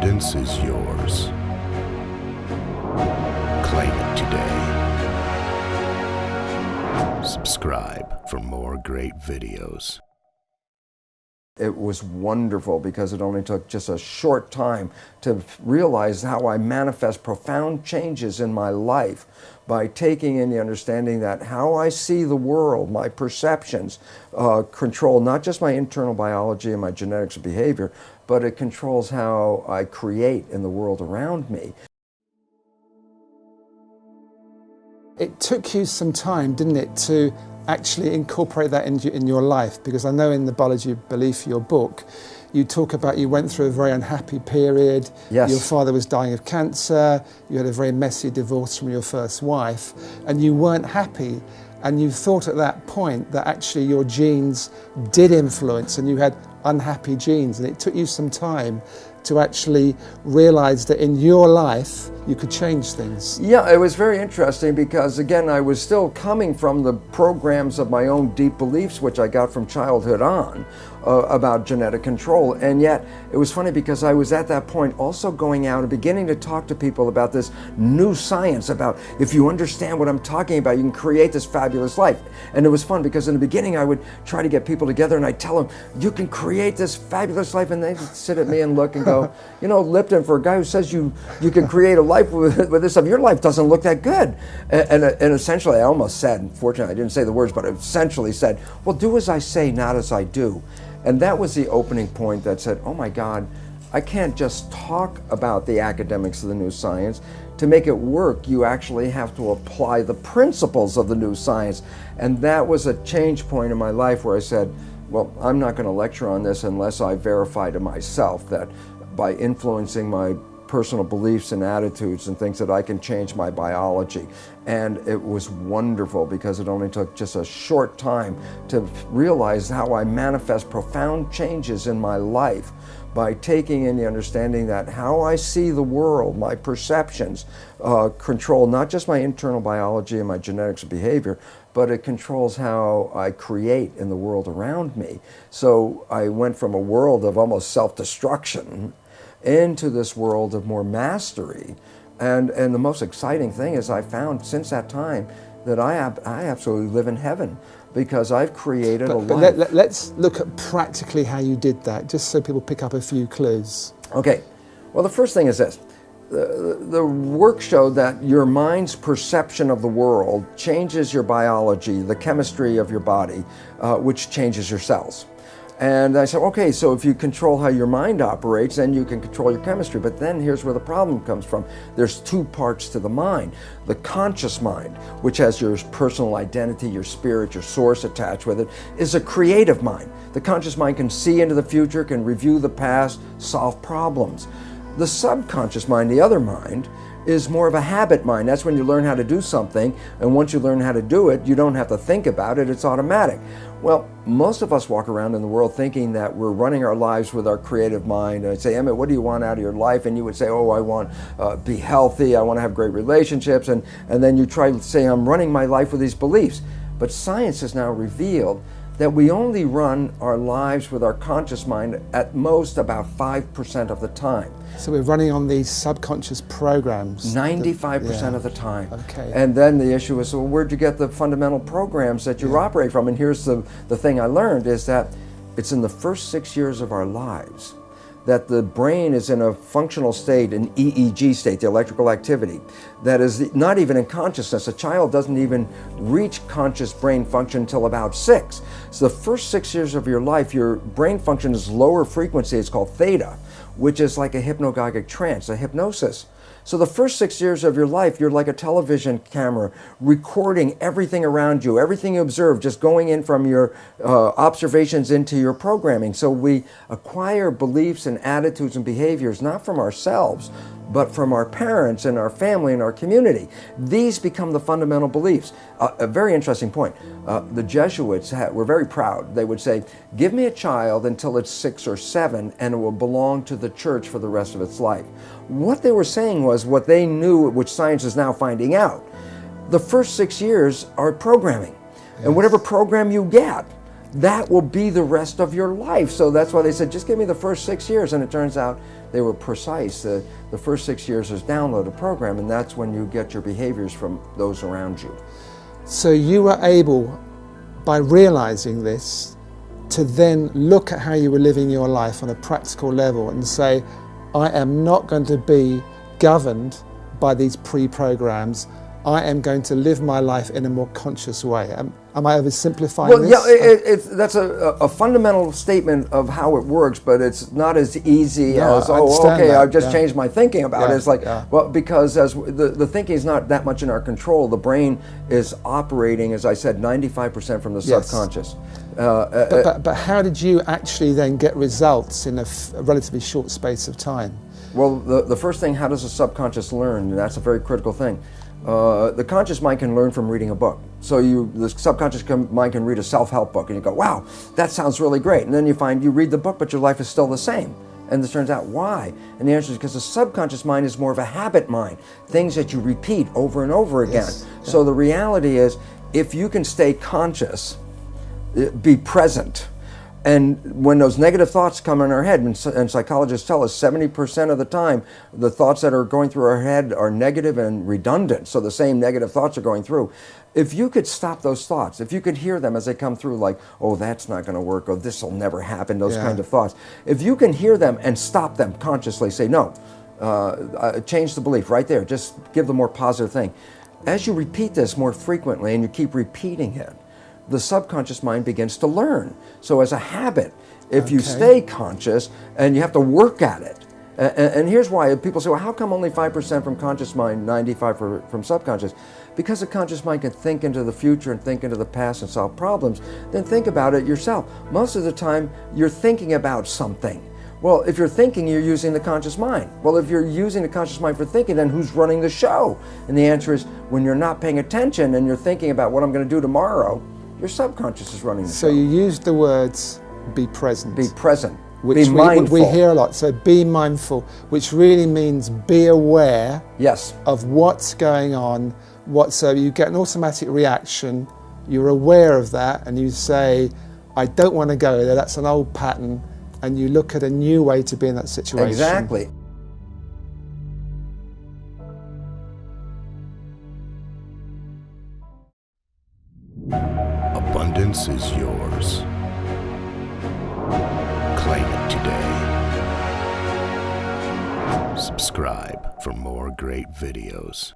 Abundance is yours. Claim it today. Subscribe for more great videos. It was wonderful because it only took just a short time to realize how I manifest profound changes in my life by taking in the understanding that how I see the world, my perceptions, control not just my internal biology and my genetics and behavior, but it controls how I create in the world around me. It took you some time, didn't it, to actually incorporate that in your life? Because I know in the Biology of Belief, your book, you talk about you went through a very unhappy period. Yes. Your father was dying of cancer. You had a very messy divorce from your first wife, and you weren't happy. And you thought at that point that actually your genes did influence, and you had unhappy genes. And it took you some time to actually realize that in your life you could change things. Yeah, it was very interesting because, again, I was still coming from the programs of my own deep beliefs, which I got from childhood on, about genetic control. And yet it was funny because I was at that point also going out and beginning to talk to people about this new science, about if you understand what I'm talking about, you can create this fabulous life. And it was fun because in the beginning I would try to get people together and I'd tell them, you can create this fabulous life, and they'd sit at me and look and go, you know, Lipton, for a guy who says you can create a life with this stuff, your life doesn't look that good. And essentially I almost said, unfortunately I didn't say the words, but I essentially said, well, do as I say, not as I do. And that was the opening point that said, oh my God, I can't just talk about the academics of the new science. To make it work, you actually have to apply the principles of the new science. And that was a change point in my life where I said, well, I'm not going to lecture on this unless I verify to myself that by influencing my personal beliefs and attitudes and things that I can change my biology. And it was wonderful because it only took just a short time to realize how I manifest profound changes in my life by taking in the understanding that how I see the world, my perceptions, control not just my internal biology and my genetics and behavior, but it controls how I create in the world around me. So I went from a world of almost self-destruction into this world of more mastery. And the most exciting thing is I found since that time that I absolutely live in heaven because I've created a life. But let's look at practically how you did that, just so people pick up a few clues. Okay, well, the first thing is this. The work showed that your mind's perception of the world changes your biology, the chemistry of your body, which changes your cells. And I said, okay, so if you control how your mind operates, then you can control your chemistry. But then here's where the problem comes from. There's two parts to the mind. The conscious mind, which has your personal identity, your spirit, your source attached with it, is a creative mind. The conscious mind can see into the future, can review the past, solve problems. The subconscious mind, the other mind, is more of a habit mind. That's when you learn how to do something, and once you learn how to do it, you don't have to think about it, it's automatic. Well, most of us walk around in the world thinking that we're running our lives with our creative mind. And I'd say, Emmett, what do you want out of your life? And you would say, oh, I want to be healthy, I want to have great relationships, and then you try to say, I'm running my life with these beliefs. But science has now revealed that we only run our lives with our conscious mind at most about 5% of the time. So we're running on these subconscious programs. 95% of the time. Okay. And then the issue is, well, where'd you get the fundamental programs that you operate from? And here's the thing I learned is that it's in the first 6 years of our lives that the brain is in a functional state, an EEG state, the electrical activity, that is not even in consciousness. A child doesn't even reach conscious brain function until about 6. So the first 6 years of your life, your brain function is lower frequency. It's called theta, which is like a hypnagogic trance, a hypnosis. So the first 6 years of your life, you're like a television camera recording everything around you, everything you observe, just going in from your observations into your programming. So we acquire beliefs and attitudes and behaviors not from ourselves, but from our parents and our family and our community. These become the fundamental beliefs. A very interesting point. The Jesuits were very proud. They would say, give me a child until it's 6 or 7 and it will belong to the church for the rest of its life. What they were saying was what they knew, which science is now finding out. The first 6 years are programming. Yes. And whatever program you get, that will be the rest of your life. So that's why they said, just give me the first 6 years. And it turns out they were precise. The first 6 years is download a program, and that's when you get your behaviors from those around you. So you were able, by realizing this, to then look at how you were living your life on a practical level and say, I am not going to be governed by these pre-programs. I am going to live my life in a more conscious way. Am I oversimplifying this? Well, yeah, that's a fundamental statement of how it works, but it's not as easy as, I've just changed my thinking about it. It's like, well, because as the thinking is not that much in our control. The brain is operating, as I said, 95% from the subconscious. But how did you actually then get results in a relatively short space of time? Well, the first thing, how does the subconscious learn? And that's a very critical thing. The conscious mind can learn from reading a book. So the subconscious mind can read a self-help book and you go, wow, that sounds really great. And then you find you read the book, but your life is still the same. And it turns out, why? And the answer is because the subconscious mind is more of a habit mind, things that you repeat over and over again. Yes. So the reality is, if you can stay conscious, be present, and when those negative thoughts come in our head, and psychologists tell us 70% of the time, the thoughts that are going through our head are negative and redundant, so the same negative thoughts are going through. If you could stop those thoughts, if you could hear them as they come through, like, oh, that's not going to work, or this will never happen, those kind of thoughts. If you can hear them and stop them consciously, say, no, change the belief right there, just give the more positive thing. As you repeat this more frequently and you keep repeating it, the subconscious mind begins to learn. So as a habit, if you stay conscious, and you have to work at it, and here's why people say, well, how come only 5% from conscious mind, 95% from subconscious? Because the conscious mind can think into the future and think into the past and solve problems. Then think about it yourself. Most of the time, you're thinking about something. Well, if you're thinking, you're using the conscious mind. Well, if you're using the conscious mind for thinking, then who's running the show? And the answer is, when you're not paying attention and you're thinking about what I'm going to do tomorrow, your subconscious is running the show. So you used the words, be present. Be present. Which be mindful. We hear a lot. So be mindful, which really means be aware of what's going on. So you get an automatic reaction, you're aware of that, and you say, I don't want to go there, that's an old pattern, and you look at a new way to be in that situation. Exactly. Abundance is yours. Claim it today. Subscribe for more great videos.